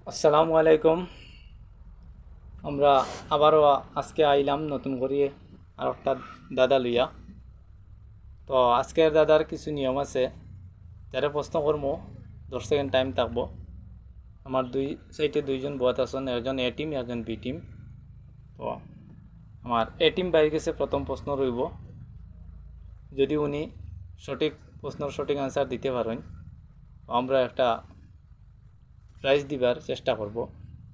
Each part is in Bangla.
আসসালামু আলাইকুম। আমরা আবারও আজকে আইলাম নতুন করে আর একটা দাদা লইয়া। তো আজকের দাদার কিছু নিয়ম আছে, যারা প্রশ্ন করবো 10 সেকেন্ড টাইম থাকবো। আমার দুই সাইডে দুইজন বয়াত আছেন, একজন এ টিম একজন বি টিম। তো আমার এ টিম বাইরে গেছে, প্রথম প্রশ্ন রইব। যদি উনি সঠিক প্রশ্নের সঠিক আনসার দিতে পারেন আমরা একটা প্রাইজ দিবার চেষ্টা করব,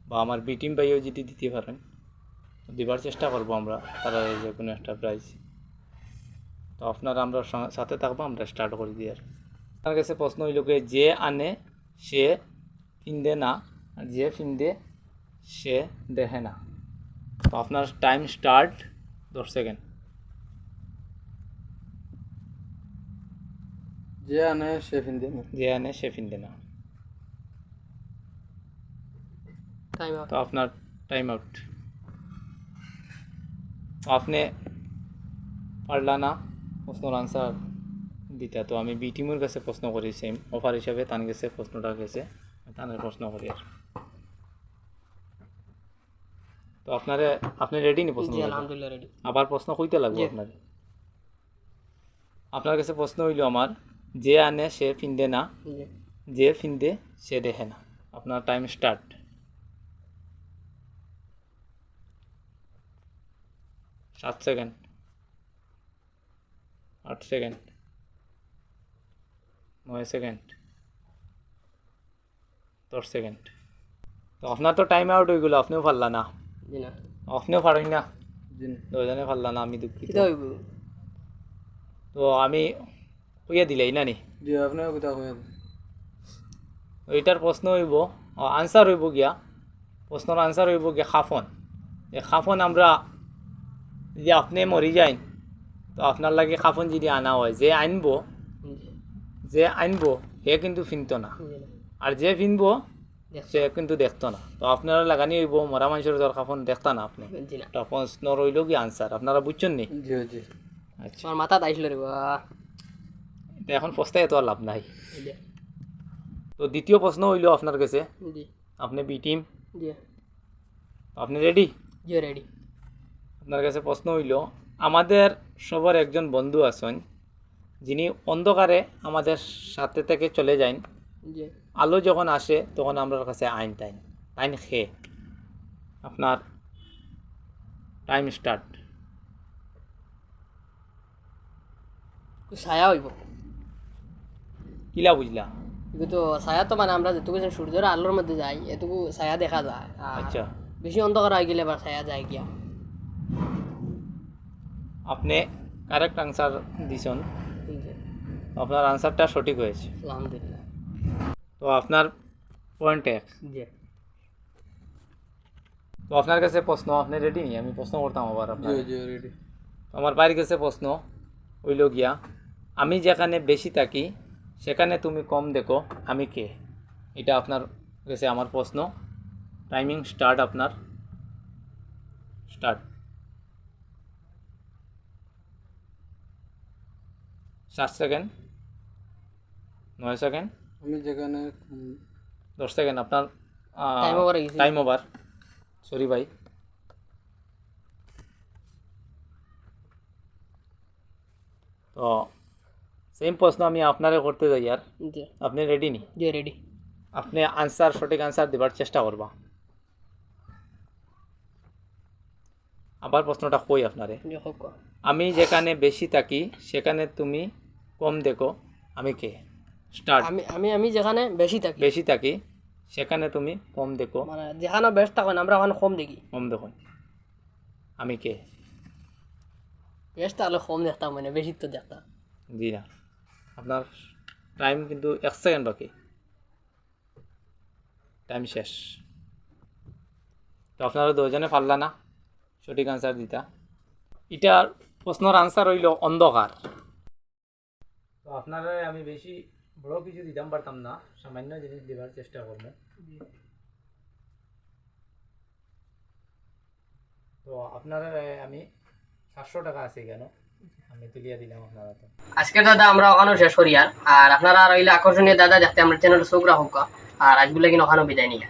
বা আমার বি টিম বাইও যদি দিতে পারেন দিবার চেষ্টা করব আমরা তারা যে কোনো একটা প্রাইজ। তো আপনারা আমরা সাথে থাকবো, আমরা স্টার্ট করে দিই। আর আপনার কাছে প্রশ্ন হইল যে আনে সে ফিন্দে না, আর যে ফিন্দে সে দেখে না। তো আপনার টাইম স্টার্ট 10 সেকেন্ড। যে আনে সে ফিন্দে না। যে আনে সে ফিন্দে না। Time out. তো আপনার টাইম আউট। আপনি পারলা না প্রশ্নের আনসার দিতে, তো আমি বি টিমের কাছে প্রশ্ন করি, সেম অফার হিসাবে তার কাছে প্রশ্নটা গেছে, তাদের প্রশ্ন করি। আর তো আপনি রেডি নি প্রশ্ন? আলহামদুলিল্লাহ রেডি। আবার প্রশ্ন কইতে লাগবে আপনার। আপনার কাছে প্রশ্ন হইল আমার, যে আনে সে ফিন্দে না, যে ফিন্দে সে দেখে না। আপনার time start. 7 second, 8 second, 9 second, 10 second. তো আপনার তো টাইম আউট হয়ে গেল, আপনিও পারলা না। জি না। আপনিও পারেন না, জি না। দুজনে পারলা না, আমি দুঃখিত। কিটা হইব? তো আমি কইয়া দিলাই না নি। জি আপনি কোথা কইয়া? ওইটার প্রশ্ন হইব, আনসার হইব গিয়া, প্রশ্নের আনসার হইব গিয়া খাফন। যে খাফন আমরা যদি আপনি মরি যাই, তো আপনার লাগে খাফন যদি আনা হয়, যে আনবো সে কিন্তু ফিনতো না, আর যে ফিনবো সে কিন্তু দেখতো না। তো আপনারা লাগানি হইব মরা মানুষের জ্বর খাফন দেখতা না আপনি। তো প্রশ্ন রইল কি আনসার, আপনারা বুঝছেন নি? জি জি। আচ্ছা, আমার মাথা আইছিল রে বাবা। তো এখন প্রশ্নে এত আর লাভ নাই। তো দ্বিতীয় প্রশ্ন হইল আপনার কাছে, জি আপনি বি টিম, জি আপনি রেডি? জি রেডি। আপনার কাছে প্রশ্ন হইল, আমাদের সবার একজন বন্ধু আছেন যিনি অন্ধকারে আমাদের সাথে থেকে চলে যান, জি আলো যখন আসে তখন আমার কাছে আইন টাইন খে। আপনার টাইম স্টার্ট। ছায়া হইব। কিলা বুঝলা? কিন্তু তো ছায়া তো মানে আমরা যেটুকু সূর্যের আলোর মধ্যে যাই এটুকু ছায়া দেখা যায়। আর আচ্ছা, বেশি অন্ধকার হয়ে গেলে আবার ছায়া যায় গিয়া। আপনি কারেক্ট আনসার দিছেন, জি আপনার আনসারটা সঠিক হয়েছে। আলহামদুলিল্লাহ। তো আপনার পয়েন্ট 1। জি তো আপনার কাছে প্রশ্ন, আপনি রেডি নি? আমি প্রশ্ন করতাম আবার আপনার। জি জি রেডি। আমার বাড়ির কাছে প্রশ্ন হইল গিয়া, আমি যেখানে বেশি থাকি সেখানে তুমি কম দেখো, আমি কে? এটা আপনার কাছে আমার প্রশ্ন। টাইমিং স্টার্ট, আপনার স্টার্ট। 7 সেকেন্ড, 9 সেকেন্ড, আমি যেখানে 10 সেকেন্ড। আপনার টাইম ওভার গেছে। টাইম ওভার, সরি ভাই। তো সেম প্রশ্ন আমি আপনারে করতে যাই। আর জি আপনি রেডি নি? জি রেডি। আপনি আনসার সঠিক আনসার দেবার চেষ্টা করবা। আবার প্রশ্নটা কই আপনারে, জি হোক। আমি যেখানে বেশি থাকি সেখানে তুমি কম দেখো, আমি কে? স্টার্ট। আমি আমি আমি যেখানে বেশি থাকি, বেশি থাকি সেখানে তুমি কম দেখো, মানে যেখানে বেশ থাকেন আমরা ওখানে কম দেখি। কম দেখো, আমি কে? বেশ তাহলে কম দেখতাম, মানে বেশি তো দেখতাম। জি না, আপনার টাইম কিন্তু 1 সেকেন্ড বাকি, টাইম শেষ। তো আপনারা দুজনে পারলা না সঠিক আনসার দিতা। এটার প্রশ্নের আনসার হইল অন্ধকার। তো আপনারা আমি বেশি বড় কিছু দিতাম পারতাম না, সামান্য জিনিস দেওয়ার চেষ্টা করবো। তো আপনারা আমি 700 টাকা আছে কেন, আমি তুলিয়া দিলাম আপনারা। তো আজকে দাদা আমরা ওখানে শেষ করি। আর আপনারা রইলে আকর্ষণীয় দাদা দেখতে আমরা চ্যানেল চোখ রাখুক। আর আজগুলো কিনা ওখানে বিদায় নিয়ে